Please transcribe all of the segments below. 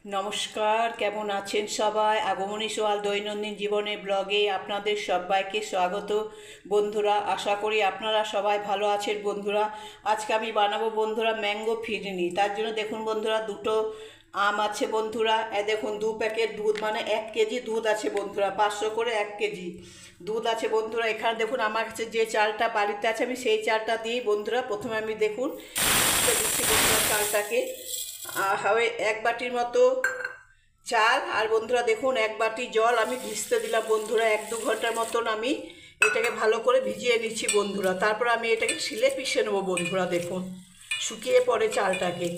নমস্কার, কেমন আছেন সবাই? আগমনী সোয়াল দৈনন্দিন জীবনে ব্লগে আপনাদের সবাইকে স্বাগত। বন্ধুরা, আশা করি আপনারা সবাই ভালো আছেন। বন্ধুরা, আজকে আমি বানাবো বন্ধুরা ম্যাঙ্গো ফিরনি। তার জন্য দেখুন বন্ধুরা, দুটো আম আছে বন্ধুরা। দেখুন 2 প্যাকেট দুধ, মানে 1 কেজি দুধ আছে বন্ধুরা। 500 করে 1 কেজি দুধ আছে বন্ধুরা। এখানে দেখুন আমার কাছে যে চালটা বাড়িতে আছে, আমি সেই চালটা দিই বন্ধুরা। প্রথমে আমি দেখুন দিচ্ছি বন্ধুরা চালটাকে। হবে 1 বাটির মতো চাল। আর বন্ধুরা দেখুন 1 বাটি জল আমি ভিজতে দিলাম বন্ধুরা। 1-2 ঘন্টার মতন আমি এটাকে ভালো করে ভিজিয়ে নিচ্ছি বন্ধুরা। তারপর আমি এটাকে শিলে পিষে নেবো বন্ধুরা। দেখুন শুকিয়ে পড়ে চালটাকে।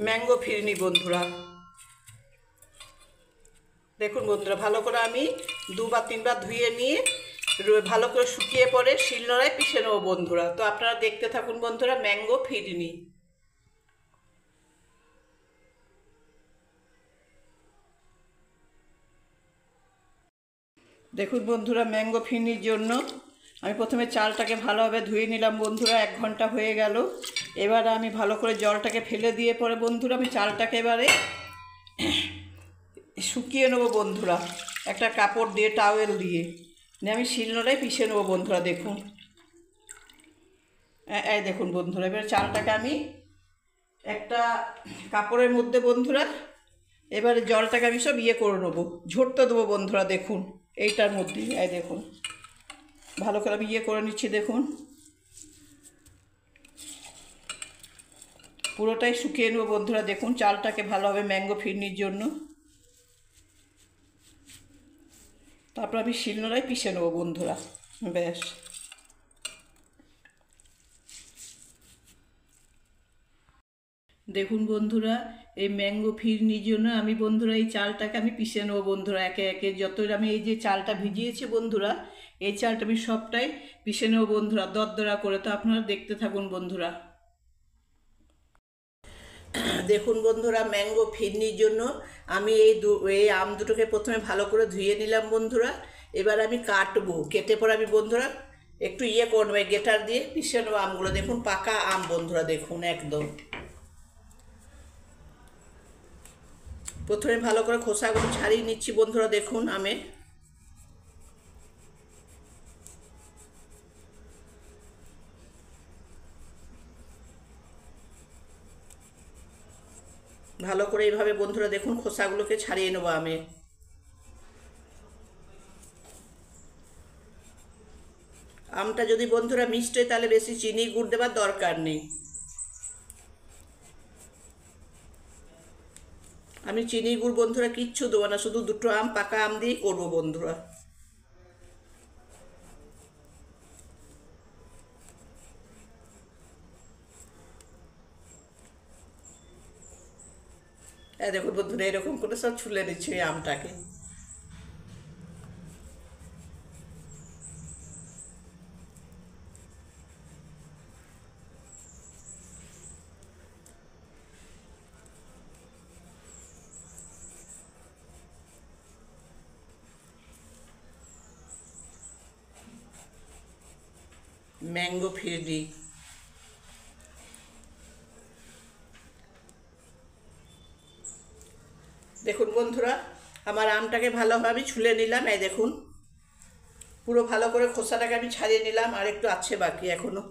ম্যাঙ্গো ফিরনি বন্ধুরা, দেখুন বন্ধুরা ভালো করে আমি 2 বা 3 বার ধুয়ে নিয়ে ভালো করে শুকিয়ে পড়ে শিলনোড়ায় পিষে নেবো বন্ধুরা। তো আপনারা দেখতে থাকুন বন্ধুরা ম্যাঙ্গো ফিরনি। দেখুন বন্ধুরা ম্যাঙ্গো ফিরনির জন্য আমি প্রথমে চালটাকে ভালোভাবে ধুয়ে নিলাম বন্ধুরা। 1 ঘন্টা হয়ে গেল। এবার আমি ভালো করে জলটাকে ফেলে দিয়ে পরে বন্ধুরা আমি চালটাকে এবারে শুকিয়ে নেবো বন্ধুরা। একটা কাপড় দিয়ে, টাওয়েল দিয়ে আমি শিলনোড়ায় পিষে নেবো বন্ধুরা। দেখুন এই দেখুন বন্ধুরা, এবার চালটাকে আমি একটা কাপড়ের মধ্যে বন্ধুরা এবারে জলটাকে আমি সব করে নেবো, ঝরতে দেবো বন্ধুরা। দেখুন এইটার মধ্যে দেখুন ভালো করে আমি করে নিচ্ছি। দেখুন পুরোটাই শুকিয়ে নেবো বন্ধুরা। দেখুন চালটাকে ভালোভাবে ম্যাঙ্গো ফিরনির জন্য। তারপর আমি শিলনোড়ায় পিষে নেবো বন্ধুরা। ব্যাস দেখুন বন্ধুরা, এই ম্যাঙ্গো ফিরনির জন্য আমি বন্ধুরা এই চালটাকে আমি পিষে নেবো বন্ধুরা। একে একে যত আমি এই যে চালটা ভিজিয়েছি বন্ধুরা, এই চালটা আমি সবটাই পিষে নেবো বন্ধুরা দরদরা করে। তো আপনারা দেখতে থাকুন বন্ধুরা। দেখুন বন্ধুরা ম্যাঙ্গো ফিরনির জন্য আমি এই আম দুটোকে প্রথমে ভালো করে ধুয়ে নিলাম বন্ধুরা। এবার আমি কাটবো, কেটে পরে আমি বন্ধুরা একটু করবো, গেটার দিয়ে পিষে নেবো আমগুলো। দেখুন পাকা আম বন্ধুরা, দেখুন একদম। প্রথমে ভালো করে খোসাগুলো ছাড়িয়ে নিচ্ছি বন্ধুরা। দেখুন আমে ভালো করে এইভাবে বন্ধুরা দেখুন খোসাগুলোকে ছাড়িয়ে নেবো আমে। আমটা যদি বন্ধুরা মিষ্টি হয় তাহলে বেশি চিনি গুড় দেবার দরকার নেই। আমি চিনি গুড় বন্ধুরা কিচ্ছু দেবো না, শুধু দুটো আম, পাকা আম দিয়েই করবো বন্ধুরা। দেখুন বন্ধুরা এরকম করে সব ছুলে নিচ্ছি এই আমটাকে। ম্যাঙ্গো ফিরনি দেখুন বন্ধুরা, আমার আমটাকে ভালোভাবে আমি ছুলে নিলাম। এই দেখুন পুরো ভালো করে খোসাটাকে আমি ছাড়িয়ে নিলাম, আর একটু আছে বাকি এখনো।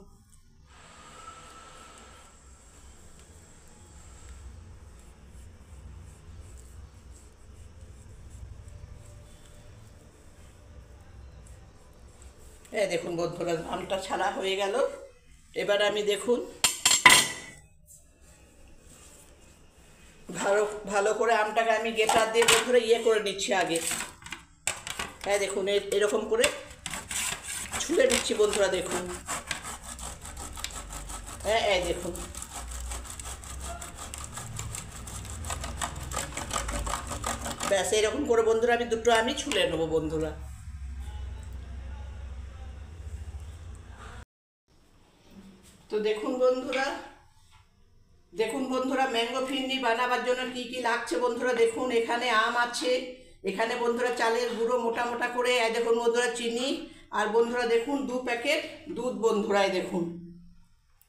দেখুন বন্ধুরা আমটা ছাড়া হয়ে গেল। এবার আমি দেখুন ভালো ভালো করে আমটাকে আমি গেটার দিয়ে বন্ধুরা করে নিচ্ছি আগে। দেখুন এরকম করে ছুলে নিচ্ছি বন্ধুরা। দেখুন দেখুন ব্যাস এরকম করে বন্ধুরা আমি দুটো আমি ছুলে নেবো বন্ধুরা। তো দেখুন বন্ধুরা, দেখুন বন্ধুরা ম্যাঙ্গো ফিরনি বানাবার জন্য কি কি লাগছে বন্ধুরা। দেখুন এখানে আম আছে, এখানে বন্ধুরা চালের গুঁড়ো মোটা মোটা করে, দেখুন বন্ধুরা চিনি, আর বন্ধুরা দেখুন 2 প্যাকেট দুধ বন্ধুরা। দেখুন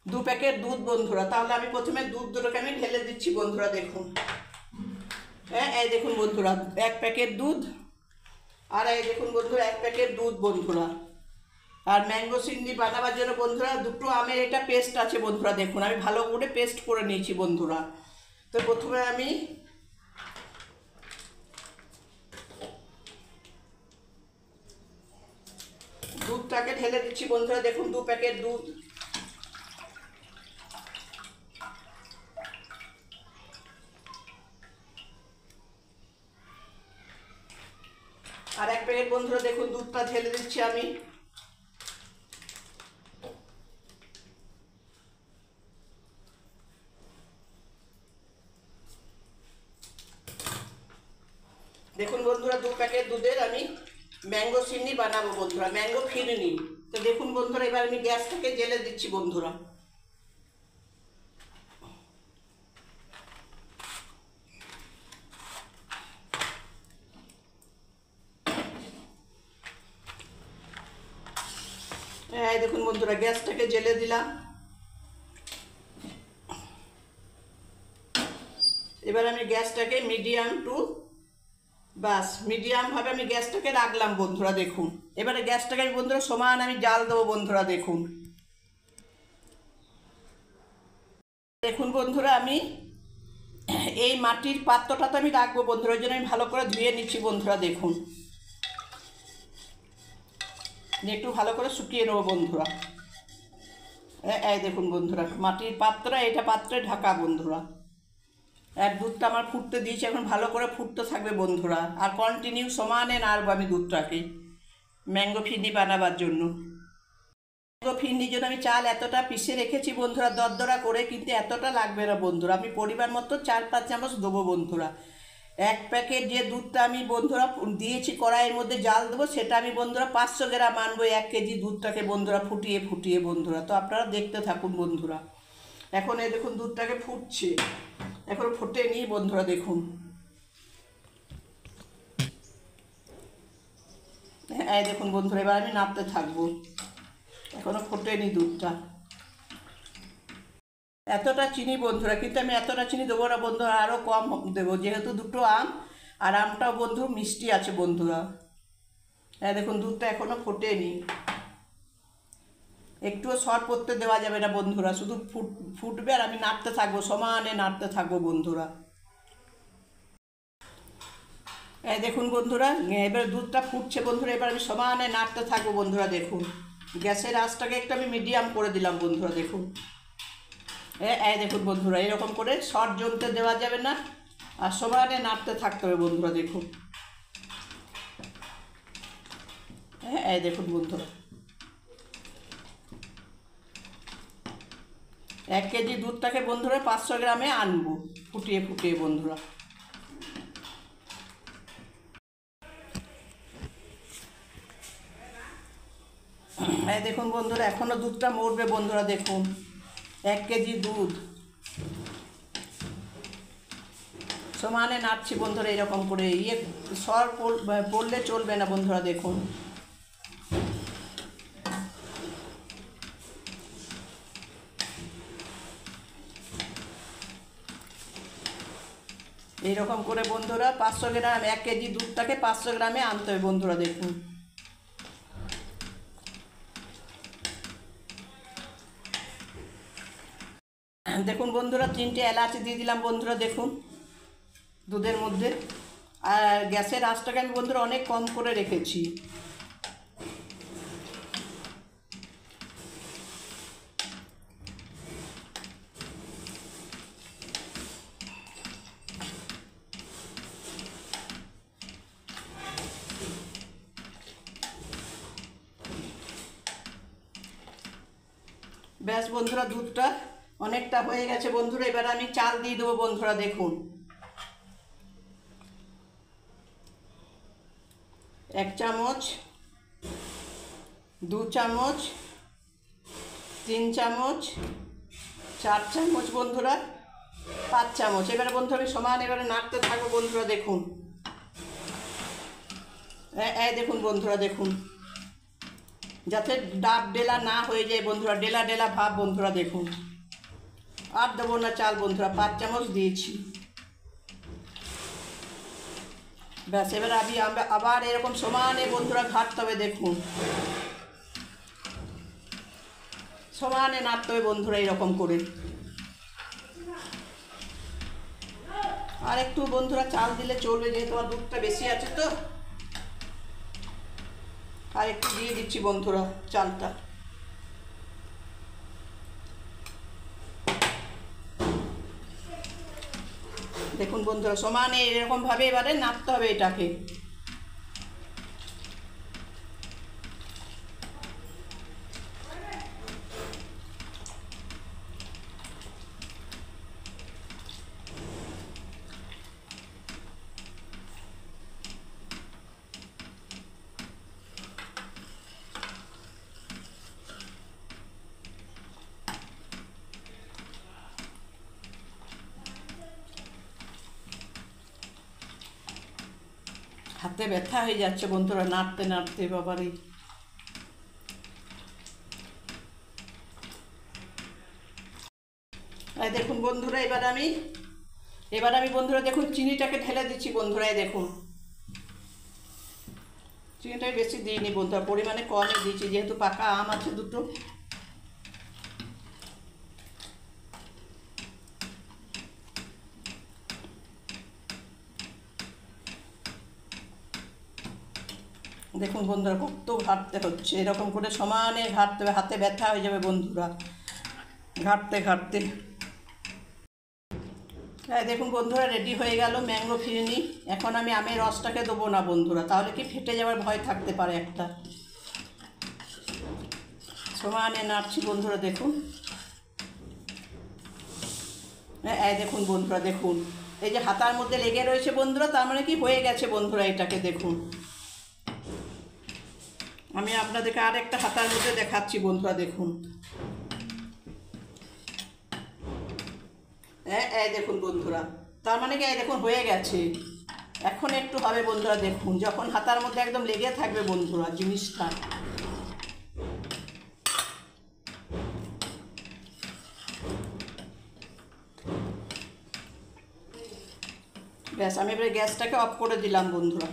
2 প্যাকেট দুধ বন্ধুরা। তাহলে আমি প্রথমে দুধ দুটোকে আমি ঢেলে দিচ্ছি বন্ধুরা। দেখুন হ্যাঁ, এই দেখুন বন্ধুরা 1 প্যাকেট দুধ, আর এই দেখুন বন্ধুরা 1 প্যাকেট দুধ বন্ধুরা। আর ম্যাঙ্গো সিন্নি বানাবার জন্য বন্ধুরা দুটো আমের এটা পেস্ট আছে বন্ধুরা। দেখুন আমি ভালো করে পেস্ট করে নিয়েছি বন্ধুরা। তো প্রথমে আমি দুধটাকে ঢেলে দিচ্ছি বন্ধুরা। দেখুন 2 প্যাকেট দুধ, আর 1 প্যাকেট বন্ধুরা দেখুন দুধটা ঢেলে দিচ্ছি আমি। দেখুন বন্ধুরা 2 প্যাকেট দুধের আমি ম্যাঙ্গো সিন্নি বানাবো বন্ধুরা, ম্যাঙ্গো ফিরনি। তো দেখুন বন্ধুরা এবার আমি গ্যাসটাকে জ্বেলে দিচ্ছি বন্ধুরা। এই দেখুন বন্ধুরা গ্যাসটাকে জ্বেলে দিলাম। এবার আমি গ্যাসটাকে মিডিয়াম টু মিডিয়ামভাবে আমি গ্যাসটাকে রাখলাম বন্ধুরা। দেখুন এবারে গ্যাসটাকে আমি বন্ধুরা সমান আমি জাল দেবো বন্ধুরা। দেখুন দেখুন বন্ধুরা আমি এই মাটির পাত্রটাতে আমি রাখবো বন্ধুরা, ওই জন্য আমি ভালো করে ধুয়ে নিচ্ছি বন্ধুরা। দেখুন একটু ভালো করে শুকিয়ে নেবো বন্ধুরা। এই দেখুন বন্ধুরা মাটির পাত্র, এটা পাত্রে ঢাকা বন্ধুরা। আর দুধটা আমার ফুটতে দিয়েছি, এখন ভালো করে ফুটতে থাকবে বন্ধুরা। আর কন্টিনিউ সমানে নাড়বো আমি দুধটাকে ম্যাঙ্গো ফিরনি বানাবার জন্য। ম্যাঙ্গো ফিরনির জন্য আমি চাল এতটা পিষে রেখেছি বন্ধুরা দরদরা করে, কিন্তু এতটা লাগবে না বন্ধুরা। আমি পরিমাণ মতো 4-5 চামচ দেবো বন্ধুরা। 1 প্যাকেট যে দুধটা আমি বন্ধুরা দিয়েছি কড়াইয়ের মধ্যে জাল দেবো, সেটা আমি বন্ধুরা 500 গ্রাম আনবো 1 কেজি দুধটাকে বন্ধুরা ফুটিয়ে ফুটিয়ে বন্ধুরা। তো আপনারা দেখতে থাকুন বন্ধুরা। এখন এই দেখুন দুধটাকে ফুটছে, এখনো ফোটেনি বন্ধুরা। দেখুন এই দেখুন বন্ধুরা এবার আমি নাড়তে থাকবো, এখনো ফোটেনি দুধটা। এতটা চিনি বন্ধুরা, কিন্তু আমি এতটা চিনি দেবো না বন্ধুরা, আরও কম দেবো, যেহেতু দুটো আম আর আমটাও বন্ধু মিষ্টি আছে বন্ধুরা। হ্যাঁ দেখুন দুধটা এখনো ফোটেনি, একটুও শর্ট করতে দেওয়া যাবে না বন্ধুরা, শুধু ফুটবে আর আমি নাড়তে থাকবো, সমানে নাড়তে থাকবো বন্ধুরা। এই দেখুন বন্ধুরা এবার দুধটা ফুটছে বন্ধুরা, এবার আমি সমানে নাড়তে থাকবো বন্ধুরা। দেখুন গ্যাসের আঁচটাকে একটু আমি মিডিয়াম করে দিলাম বন্ধুরা। দেখুন এই দেখুন বন্ধুরা এরকম করে শর্ট জমতে দেওয়া যাবে না, আর সমানে নাড়তে থাকতে হবে বন্ধুরা। দেখুন এই দেখুন বন্ধুরা 1 কেজি দুধটাকে বন্ধুরা 500 গ্রামে আনবো ফুটিয়ে ফুটিয়ে বন্ধুরা। এই দেখুন বন্ধুরা এখনও দুধটা মরবে বন্ধুরা। দেখুন 1 কেজি দুধ সমানে নাড়ছি বন্ধুরা এরকম করে, সর পড়লে চলবে না বন্ধুরা। দেখুন এইরকম করে বন্ধুরা 500 গ্রাম 1 কেজি দুধটাকে 500 গ্রামে আনতে হবে বন্ধুরা। দেখুন দেখুন বন্ধুরা 3টে এলাচ দিয়ে দিলাম বন্ধুরা। দেখুন দুধের মধ্যে, আর গ্যাসের আঁচটাকে আমি বন্ধুরা অনেক কম করে রেখেছি। ব্যাস বন্ধুরা দুধটা অনেকটা হয়ে গেছে বন্ধুরা, এবার আমি চাল দিয়ে দেবো বন্ধুরা। দেখুন 1 চামচ, 2 চামচ, 3 চামচ, 4 চামচ বন্ধুরা, 5 চামচ। এবারে বন্ধুরা আমি সমান এবারে নাড়তে থাকবো বন্ধুরা। দেখুন এই দেখুন বন্ধুরা, দেখুন যাতে ডাব ডেলা না হয়ে যায় বন্ধুরা, ডেলা ডেলা ভাব বন্ধুরা। দেখুন আর দেবো না চাল বন্ধুরা, 5 চামচ দিয়েছি। ব্যাস এবার আমি আবার এরকম সমানে বন্ধুরা ঘাটতে হবে, দেখুন সমানে নাড়তে হবে বন্ধুরা এরকম করে। আর একটু বন্ধুরা চাল দিলে চলবে, যেহেতু আমার দুধটা বেশি আছে তো। আর একটু দিয়ে দিচ্ছি বন্ধুরা চালটা। দেখুন বন্ধুরা সমানে এরকমভাবে এবারে নাড়তে হবে এটাকে। হাতে ব্যথা হয়ে যাচ্ছে বন্ধুরা নাড়তে নাড়তে, বাবারে। এই দেখুন বন্ধুরা এবার আমি বন্ধুরা দেখুন চিনিটাকে ঢেলে দিচ্ছি বন্ধুরা। দেখুন চিনিটাকে বেশি দিইনি বন্ধুরা, পরিমাণে কমই দিয়েছি, যেহেতু পাকা আম আছে দুটো। দেখুন বন্ধুরা কত ঘাটতে হচ্ছে, এরকম করে সমানে ঘাটতে হবে, হাতে ব্যথা হয়ে যাবে বন্ধুরা ঘাটতে ঘাটতে। দেখুন বন্ধুরা রেডি হয়ে গেল ম্যাঙ্গো ফিরনি। এখন আমি আমের রসটাকে দেবো না বন্ধুরা, তাহলে কি ফেটে যাওয়ার ভয় থাকতে পারে একটা। সমানে নাড়ছি বন্ধুরা, দেখুন। দেখুন বন্ধুরা দেখুন, এই যে হাতার মধ্যে লেগে রয়েছে বন্ধুরা, তার মানে কি হয়ে গেছে বন্ধুরা এটাকে। দেখুন আমি আপনাদেরকে আর একটা হাতার মধ্যে দেখাচ্ছি বন্ধুরা, দেখুন। দেখুন বন্ধুরা, তার মানে কি দেখুন হয়ে গেছে। এখন একটু হবে বন্ধুরা, দেখুন যখন হাতার মধ্যে একদম লেগে থাকবে বন্ধুরা জিনিসটা। ব্যাস আমি এবারে গ্যাসটাকে অফ করে দিলাম বন্ধুরা।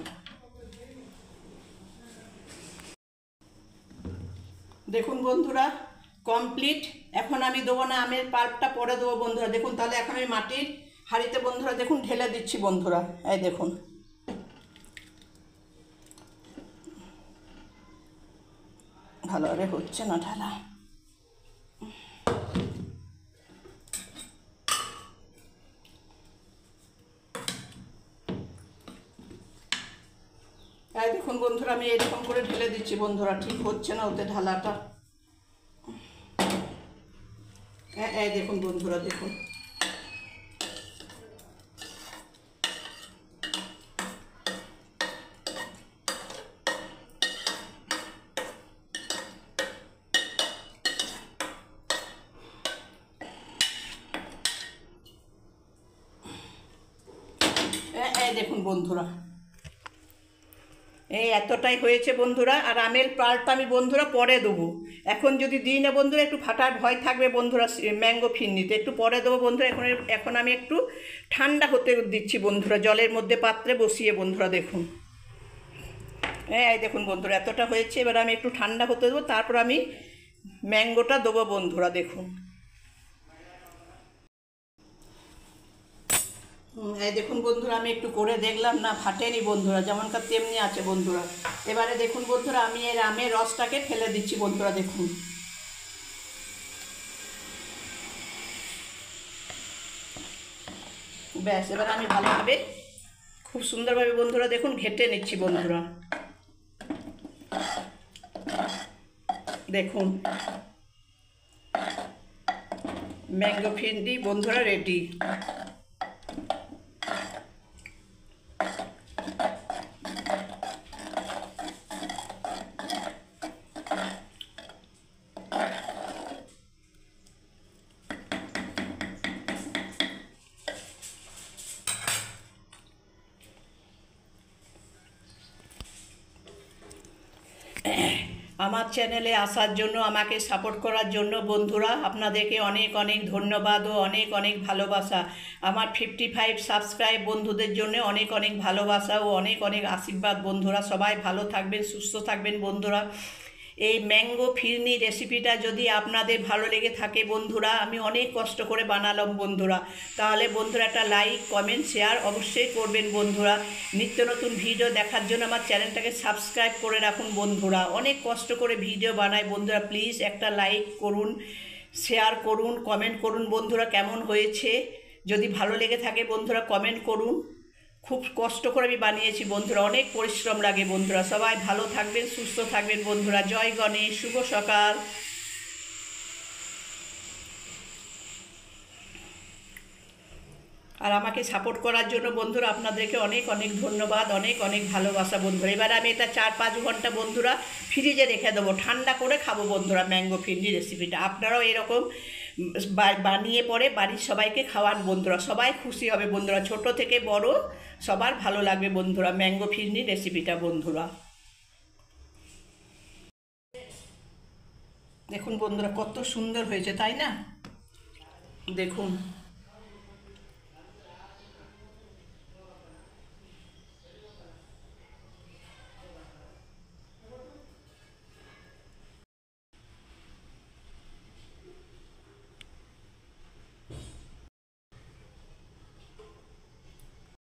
দেখুন বন্ধুরা কমপ্লিট। এখন আমি দেবো না, আমের পাল্পটা পরে দেবো বন্ধুরা। দেখুন তাহলে এখন আমি মাটির হাঁড়িতে বন্ধুরা দেখুন ঢেলে দিচ্ছি বন্ধুরা। এই দেখুন ভালোভাবে হচ্ছে না ঢালা। দেখুন বন্ধুরা আমি এরকম করে ঢেলে দিচ্ছি বন্ধুরা, ঠিক হচ্ছে না ওতে ঢালাটা। দেখুন বন্ধুরা দেখুন দেখুন বন্ধুরা এই এতটাই হয়েছে বন্ধুরা। আর আমের পাল্পটা আমি বন্ধুরা পরে দেবো, এখন যদি দিই না বন্ধুরা একটু ফাটার ভয় থাকবে বন্ধুরা ম্যাঙ্গো ফিরনিতে। একটু পরে দেবো বন্ধুরা। এখন আমি একটু ঠান্ডা হতে দিচ্ছি বন্ধুরা, জলের মধ্যে পাত্রে বসিয়ে বন্ধুরা। দেখুন দেখুন বন্ধুরা এতটা হয়েছে, এবার আমি একটু ঠান্ডা হতে দেবো, তারপর আমি ম্যাঙ্গোটা দেবো বন্ধুরা। দেখুন দেখুন বন্ধুরা আমি একটু করে দেখলাম, না ফাটেনি বন্ধুরা, যেমনকার তেমনি আছে বন্ধুরা। এবারে দেখুন বন্ধুরা আমি এর আমের রসটাকে ফেলে দিচ্ছি বন্ধুরা। দেখুন ব্যাস এবার আমি ভালোভাবে খুব সুন্দরভাবে বন্ধুরা দেখুন ঘেটে নিচ্ছি বন্ধুরা। দেখুন ম্যাঙ্গো ফিরনি বন্ধুরা রেডি। আমার চ্যানেলে আসার জন্য, আমাকে সাপোর্ট করার জন্য বন্ধুরা আপনাদেরকে অনেক অনেক ধন্যবাদ ও অনেক অনেক ভালোবাসা। আমার 55 সাবস্ক্রাইব বন্ধুদের জন্য অনেক অনেক ভালোবাসা ও অনেক অনেক আশীর্বাদ বন্ধুরা। সবাই ভালো থাকবেন, সুস্থ থাকবেন বন্ধুরা। এই ম্যাঙ্গো ফিরনি রেসিপিটা যদি আপনাদের ভালো লেগে থাকে বন্ধুরা, আমি অনেক কষ্ট করে বানালাম বন্ধুরা, তাহলে বন্ধুরা একটা লাইক, কমেন্ট, শেয়ার অবশ্যই করবেন বন্ধুরা। নিত্য নতুন ভিডিও দেখার জন্য আমার চ্যানেলটাকে সাবস্ক্রাইব করে রাখুন বন্ধুরা। অনেক কষ্ট করে ভিডিও বানাই বন্ধুরা। প্লিজ একটা লাইক করুন, শেয়ার করুন, কমেন্ট করুন বন্ধুরা কেমন হয়েছে। যদি ভালো লেগে থাকে বন্ধুরা কমেন্ট করুন। খুব কষ্ট করে আমি বানিয়েছি বন্ধুরা, অনেক পরিশ্রম লাগে বন্ধুরা। সবাই ভালো থাকবেন, সুস্থ থাকবেন বন্ধুরা। জয় গণেশ, শুভ সকাল। আর আমাকে সাপোর্ট করার জন্য বন্ধুরা আপনাদেরকে অনেক অনেক ধন্যবাদ, অনেক অনেক ভালোবাসা বন্ধুরা। এবার আমি এটা 4-5 ঘন্টা বন্ধুরা ফ্রিজে রেখে দেবো, ঠান্ডা করে খাবো বন্ধুরা ম্যাঙ্গো ফিরনি রেসিপিটা। আপনারাও এরকম বানিয়ে পরে বাড়ির সবাইকে খাওয়ান বন্ধুরা, সবাই খুশি হবে বন্ধুরা। ছোট থেকে বড় সবার ভালো লাগবে বন্ধুরা ম্যাঙ্গো ফিরনি রেসিপিটা বন্ধুরা। দেখুন বন্ধুরা কত সুন্দর হয়েছে, তাই না? দেখুন।